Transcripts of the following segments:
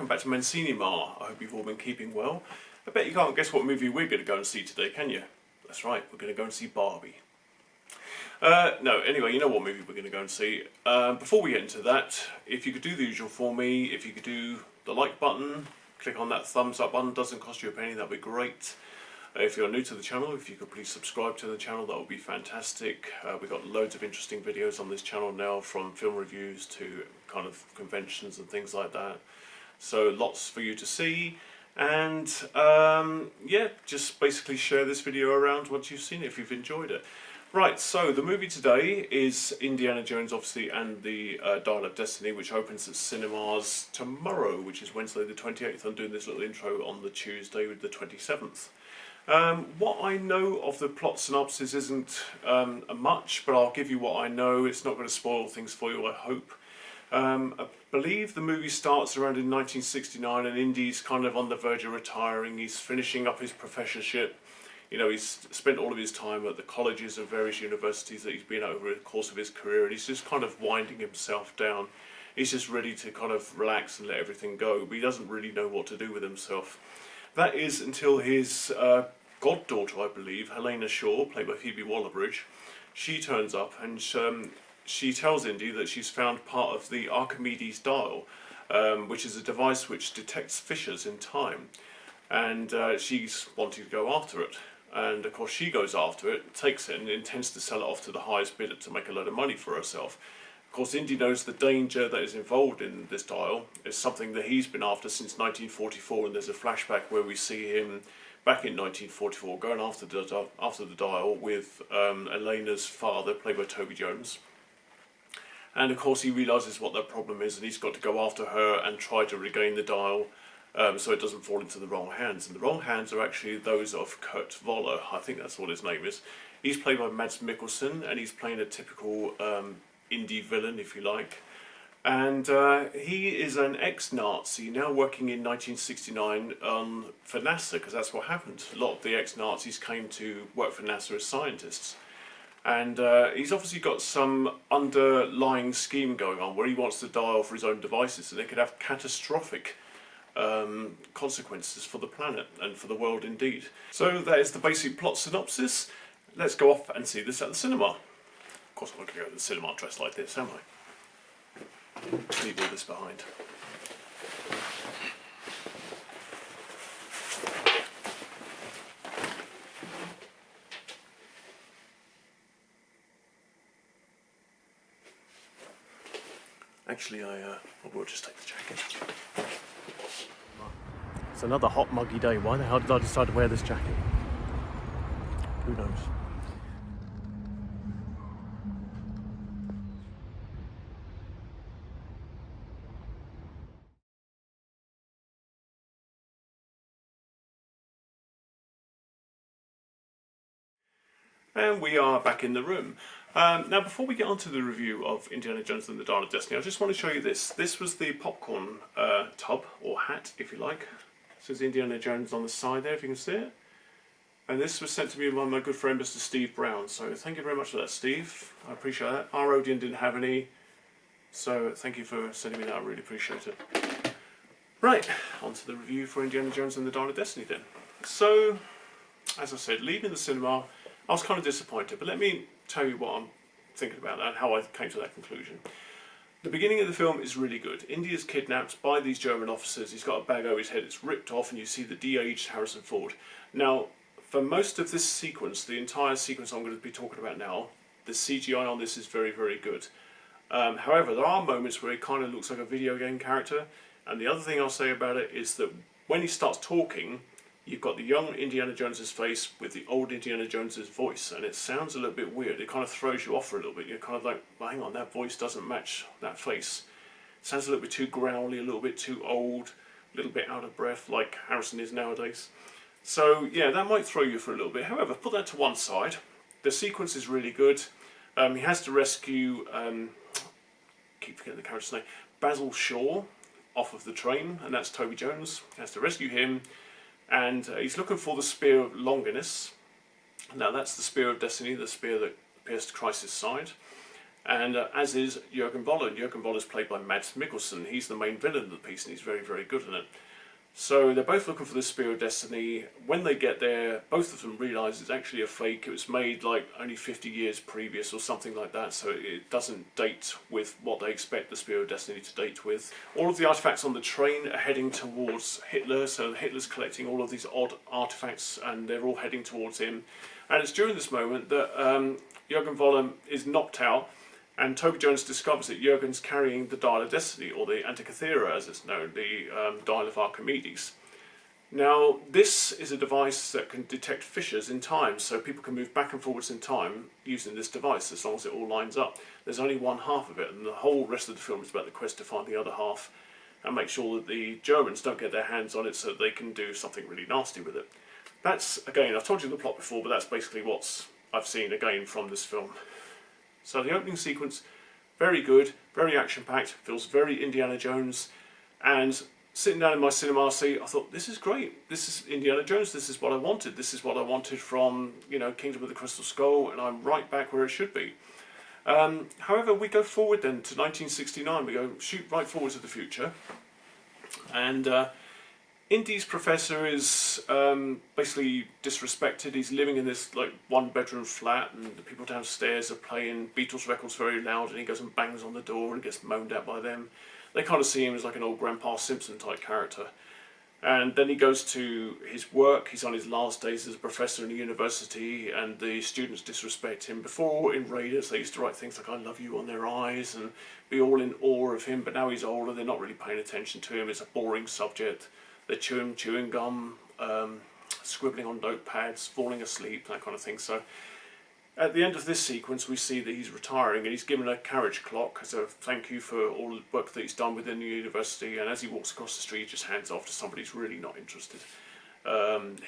welcome back to Mancinima. I hope you've all been keeping well. I bet you can't guess what movie we're going to go and see today, can you? That's right, we're going to go and see Barbie. No, anyway, you know what movie we're going to go and see. Before we get into that, if you could do the usual for me, if you could do the like button, click on that thumbs up button, doesn't cost you a penny, that'd be great. If you're new to the channel, if you could please subscribe to the channel, that would be fantastic. We've got loads of interesting videos on this channel now, from film reviews to kind of conventions and things like that. So lots for you to see, and yeah, just basically share this video around once you've seen it if you've enjoyed it. Right, so the movie today is Indiana Jones, obviously, and the Dial of Destiny, which opens at cinemas tomorrow, which is Wednesday the 28th. I'm doing this little intro on the Tuesday with the 27th. What I know of the plot synopsis isn't much, but I'll give you what I know. It's not going to spoil things for you, I hope. I believe the movie starts around in 1969, and Indy's kind of on the verge of retiring. He's finishing up his professorship. You know, he's spent all of his time at the colleges of various universities that he's been over the course of his career, and he's just kind of winding himself down. He's just ready to kind of relax and let everything go, but he doesn't really know what to do with himself. That is until his goddaughter, I believe, Helena Shaw, played by Phoebe Waller-Bridge, she turns up and she tells Indy that she's found part of the Archimedes dial, which is a device which detects fissures in time, and she's wanting to go after it. And of course she goes after it, takes it, and intends to sell it off to the highest bidder to make a load of money for herself. Of course, Indy knows the danger that is involved in this dial. It's something that he's been after since 1944, and there's a flashback where we see him back in 1944 going after the dial with Elena's father, played by Toby Jones. And of course he realises what their problem is, and he's got to go after her and try to regain the dial so it doesn't fall into the wrong hands. And the wrong hands are actually those of Kurt Voller, I think that's what his name is. He's played by Mads Mikkelsen, and he's playing a typical indie villain, if you like. And he is an ex-Nazi now working in 1969 for NASA, because that's what happened. A lot of the ex-Nazis came to work for NASA as scientists. And he's obviously got some underlying scheme going on where he wants to dial for his own devices, and it could have catastrophic consequences for the planet and for the world indeed. So that is the basic plot synopsis. Let's go off and see this at the cinema. Of course I'm not going to go to the cinema dressed like this, am I? Leave all this behind. Actually, I will just take the jacket. It's another hot, muggy day. Why the hell did I decide to wear this jacket? Who knows? And we are back in the room. Now, before we get on to the review of Indiana Jones and the Dial of Destiny, I just want to show you this. This was the popcorn tub, or hat, if you like. It says Indiana Jones on the side there, if you can see it. And this was sent to me by my good friend, Mr. Steve Brown. So thank you very much for that, Steve. I appreciate that. Our Odeon didn't have any, so thank you for sending me that. I really appreciate it. Right, on to the review for Indiana Jones and the Dial of Destiny then. So, as I said, leaving the cinema, I was kind of disappointed, but let me tell you what I'm thinking about that and how I came to that conclusion. The beginning of the film is really good. Indy is kidnapped by these German officers. He's got a bag over his head, it's ripped off, and you see the de-aged Harrison Ford. Now, for most of this sequence, the entire sequence I'm going to be talking about now, the CGI on this is very, very good. However, there are moments where he kind of looks like a video game character, and the other thing I'll say about it is that when he starts talking, you've got the young Indiana Jones's face with the old Indiana Jones's voice, and it sounds a little bit weird. It kind of throws you off for a little bit. You're kind of like, well, hang on, that voice doesn't match that face. It sounds a little bit too growly, a little bit too old, a little bit out of breath, like Harrison is nowadays. So yeah, that might throw you for a little bit. However, put that to one side. The sequence is really good. He has to rescue, keep forgetting the character's name, Basil Shaw off of the train, and that's Toby Jones. He has to rescue him. And he's looking for the Spear of Longinus. Now that's the Spear of Destiny, the spear that pierced Christ's side. and as is Jürgen Voller. And Jürgen Voller is played by Mads Mikkelsen. He's the main villain of the piece, and he's very, very good in it. So they're both looking for the Spear of Destiny. When they get there, both of them realise it's actually a fake. It was made like only 50 years previous or something like that, so it doesn't date with what they expect the Spear of Destiny to date with. All of the artefacts on the train are heading towards Hitler, so Hitler's collecting all of these odd artefacts and they're all heading towards him. And it's during this moment that Jürgen Voller is knocked out, and Toby Jones discovers that Jürgen's carrying the Dial of Destiny, or the Antikythera as it's known, the Dial of Archimedes. Now, this is a device that can detect fissures in time, so people can move back and forwards in time using this device, as long as it all lines up. There's only one half of it, and the whole rest of the film is about the quest to find the other half, and make sure that the Germans don't get their hands on it so that they can do something really nasty with it. That's, again, I've told you the plot before, but that's basically what I've seen, again, from this film. So the opening sequence, very good, very action-packed, feels very Indiana Jones, and sitting down in my cinema seat, I thought, this is great, this is Indiana Jones, this is what I wanted from, you know, Kingdom of the Crystal Skull, and I'm right back where it should be. However, we go forward then to 1969, we go shoot right forward to the future, and Indy's professor is basically disrespected. He's living in this like one-bedroom flat, and the people downstairs are playing Beatles records very loud, and he goes and bangs on the door and gets moaned at by them. They kind of see him as like an old Grandpa Simpson type character. And then he goes to his work. He's on his last days as a professor in a university, and the students disrespect him. Before, in Raiders, they used to write things like "I love you" on their eyes and be all in awe of him, but now he's older, they're not really paying attention to him. It's a boring subject. They're chewing gum, scribbling on notepads, falling asleep, that kind of thing. So at the end of this sequence, we see that he's retiring, and he's given a carriage clock as a thank you for all the work that he's done within the university. And as he walks across the street, he just hands off to somebody who's really not interested.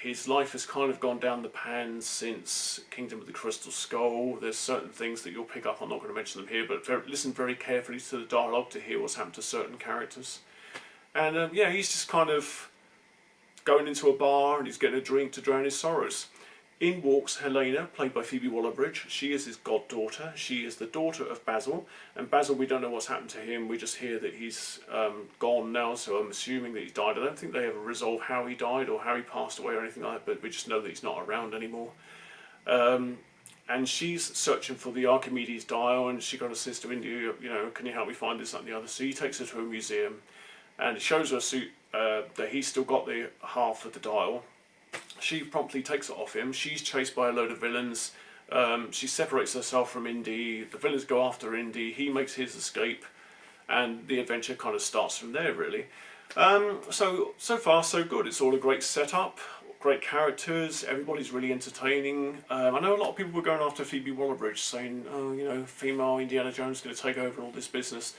His life has kind of gone down the pan since Kingdom of the Crystal Skull. There's certain things that you'll pick up. I'm not going to mention them here, but listen very carefully to the dialogue to hear what's happened to certain characters. And yeah, he's just kind of going into a bar and he's getting a drink to drown his sorrows. In walks Helena, played by Phoebe Waller-Bridge. She is his goddaughter. She is the daughter of Basil. And Basil, we don't know what's happened to him. We just hear that he's gone now, so I'm assuming that he's died. I don't think they ever resolve how he died or how he passed away or anything like that, but we just know that he's not around anymore. And she's searching for the Archimedes dial, and she kind of says to Indy, you know, can you help me find this, that and the other? So he takes her to a museum, and it shows her suit that he's still got the half of the dial. She promptly takes it off him. She's chased by a load of villains. She separates herself from Indy. The villains go after Indy. He makes his escape, and the adventure kind of starts from there, really. So far, so good. It's all a great setup, great characters. Everybody's really entertaining. I know a lot of people were going after Phoebe Waller-Bridge, saying, "Oh, you know, female Indiana Jones is going to take over all this business."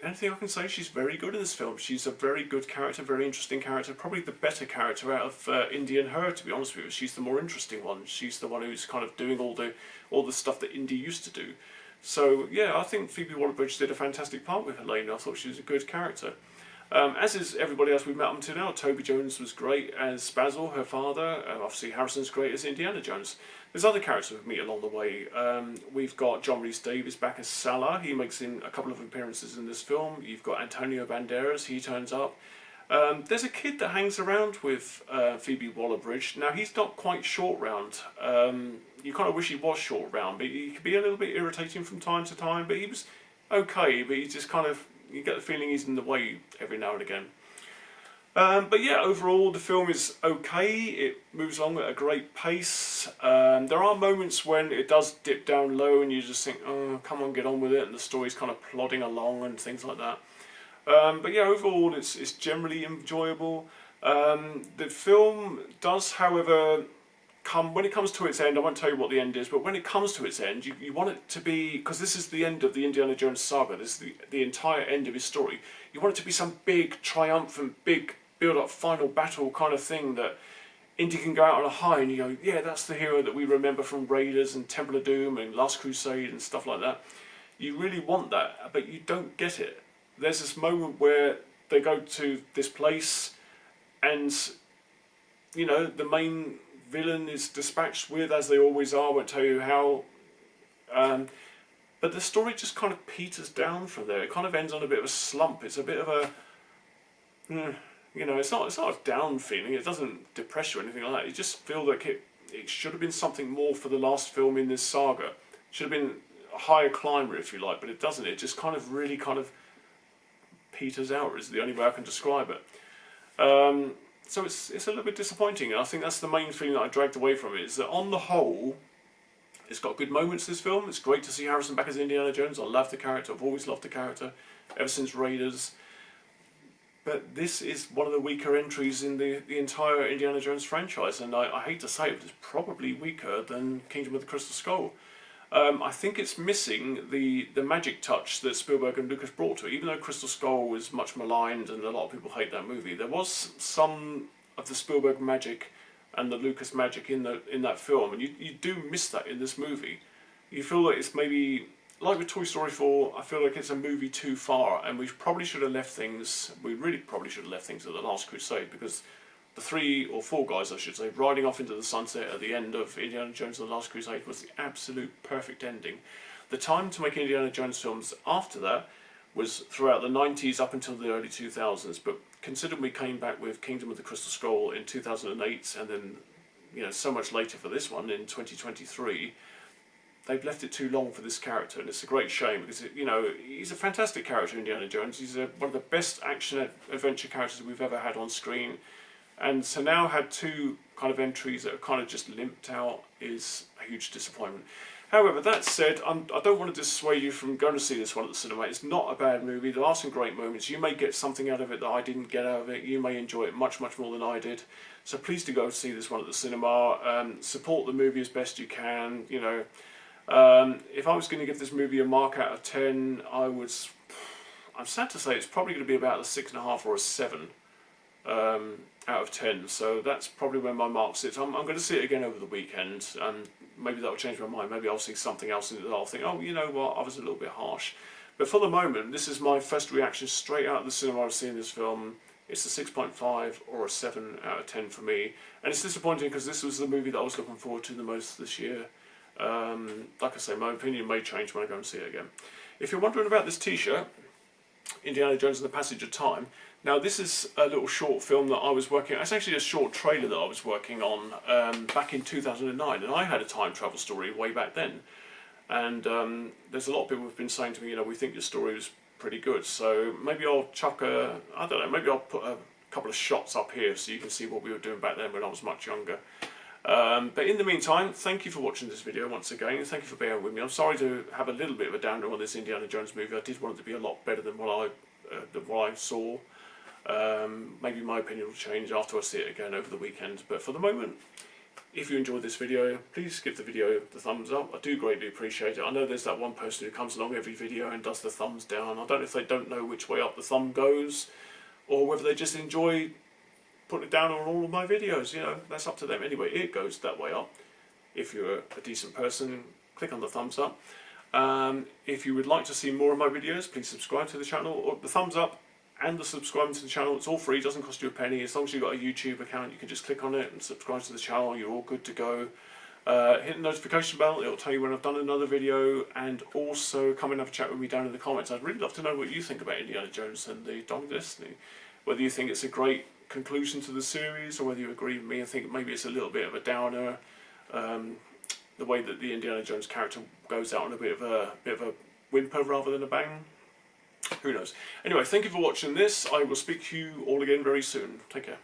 Anything I can say, she's very good in this film. She's a very good character, very interesting character, probably the better character out of Indy and her, to be honest with you. She's the more interesting one. She's the one who's kind of doing all the stuff that Indy used to do. So yeah, I think Phoebe Waller-Bridge did a fantastic part with Helena. I thought she was a good character. As is everybody else we've met up to now. Toby Jones was great as Basil, her father. Obviously Harrison's great as Indiana Jones. There's other characters we meet along the way. We've got John Rhys-Davies back as Salah. He makes in a couple of appearances in this film. You've got Antonio Banderas. He turns up. There's a kid that hangs around with Phoebe Waller-Bridge. Now, he's not quite short round. You kind of wish he was short round, but he could be a little bit irritating from time to time. But he was okay, but he just kind of, you get the feeling he's in the way every now and again. But yeah, overall the film is okay. It moves along at a great pace. There are moments when it does dip down low and you just think, oh, come on, get on with it, and the story's kind of plodding along and things like that. But yeah, overall it's generally enjoyable. The film does, however, when it comes to its end, I won't tell you what the end is, but when it comes to its end, you want it to be, because this is the end of the Indiana Jones saga, this is the entire end of his story, you want it to be some big, triumphant, big, build-up final battle kind of thing that Indy can go out on a high and you go, yeah, that's the hero that we remember from Raiders and Temple of Doom and Last Crusade and stuff like that. You really want that, but you don't get it. There's this moment where they go to this place and, you know, the main villain is dispatched with, as they always are, I won't tell you how, but the story just kind of peters down from there. It kind of ends on a bit of a slump. It's a bit of a, you know, it's not a down feeling. It doesn't depress you or anything like that. You just feel like it should have been something more for the last film in this saga. It should have been a higher climber, if you like, but it doesn't. It just kind of really kind of peters out, is the only way I can describe it. So it's a little bit disappointing, and I think that's the main thing that I dragged away from it, is that on the whole, it's got good moments, this film. It's great to see Harrison back as Indiana Jones. I love the character. I've always loved the character, ever since Raiders. But this is one of the weaker entries in the entire Indiana Jones franchise, and I hate to say it, but it's probably weaker than Kingdom of the Crystal Skull. I think it's missing the magic touch that Spielberg and Lucas brought to it. Even though Crystal Skull was much maligned and a lot of people hate that movie, there was some of the Spielberg magic and the Lucas magic in that film, and you do miss that in this movie. You feel like it's maybe, like with Toy Story 4, I feel like it's a movie too far, and we probably should have left things, we really probably should have left things at The Last Crusade, because the 3 or 4 guys, I should say, riding off into the sunset at the end of Indiana Jones and the Last Crusade was the absolute perfect ending. The time to make Indiana Jones films after that was throughout the 90s up until the early 2000s, but considering we came back with Kingdom of the Crystal Skull in 2008, and then, you know, so much later for this one in 2023, they've left it too long for this character, and it's a great shame, because, you know, he's a fantastic character, Indiana Jones. He's one of the best action-adventure characters we've ever had on screen. And to now have 2 kind of entries that have kind of just limped out is a huge disappointment. However, that said, I don't want to dissuade you from going to see this one at the cinema. It's not a bad movie. There are some great moments. You may get something out of it that I didn't get out of it. You may enjoy it much, much more than I did. So please do go see this one at the cinema. Support the movie as best you can. You know, if I was going to give this movie a mark out of 10, I'm sad to say it's probably going to be about a 6.5 or a 7. Out of 10, so that's probably where my mark sits. I'm going to see it again over the weekend, and maybe that'll change my mind. Maybe I'll see something else in it that I'll think, oh, you know what, I was a little bit harsh. But for the moment, this is my first reaction straight out of the cinema I've seen this film. It's a 6.5 or a 7 out of 10 for me, and it's disappointing because this was the movie that I was looking forward to the most this year. Like I say, my opinion may change when I go and see it again. If you're wondering about this t-shirt, Indiana Jones and the Passage of Time. Now, this is a little short film that I was working on. It's actually a short trailer that I was working on back in 2009, and I had a time travel story way back then. And there's a lot of people who've been saying to me, you know, we think your story was pretty good, so maybe I'll chuck I don't know, maybe I'll put a couple of shots up here so you can see what we were doing back then when I was much younger. But in the meantime, thank you for watching this video once again, and thank you for bearing with me. I'm sorry to have a little bit of a downer on this Indiana Jones movie. I did want it to be a lot better than what I saw. Maybe my opinion will change after I see it again over the weekend, but for the moment, if you enjoyed this video, please give the video the thumbs up. I do greatly appreciate it. I know there's that one person who comes along every video and does the thumbs down. I don't know if they don't know which way up the thumb goes, or whether they just enjoy putting it down on all of my videos. You know, that's up to them. Anyway, it goes that way up. If you're a decent person, click on the thumbs up. If you would like to see more of my videos, please subscribe to the channel, or the thumbs up and the subscribing to the channel. It's all free, it doesn't cost you a penny. As long as you've got a YouTube account, you can just click on it and subscribe to the channel. You're all good to go. Hit the notification bell, it'll tell you when I've done another video, and also come and have a chat with me down in the comments. I'd really love to know what you think about Indiana Jones and the Dawn of Destiny. Whether you think it's a great conclusion to the series, or whether you agree with me and think maybe it's a little bit of a downer. The way that the Indiana Jones character goes out on a bit of a whimper rather than a bang. Who knows? Anyway, thank you for watching this. I will speak to you all again very soon. Take care.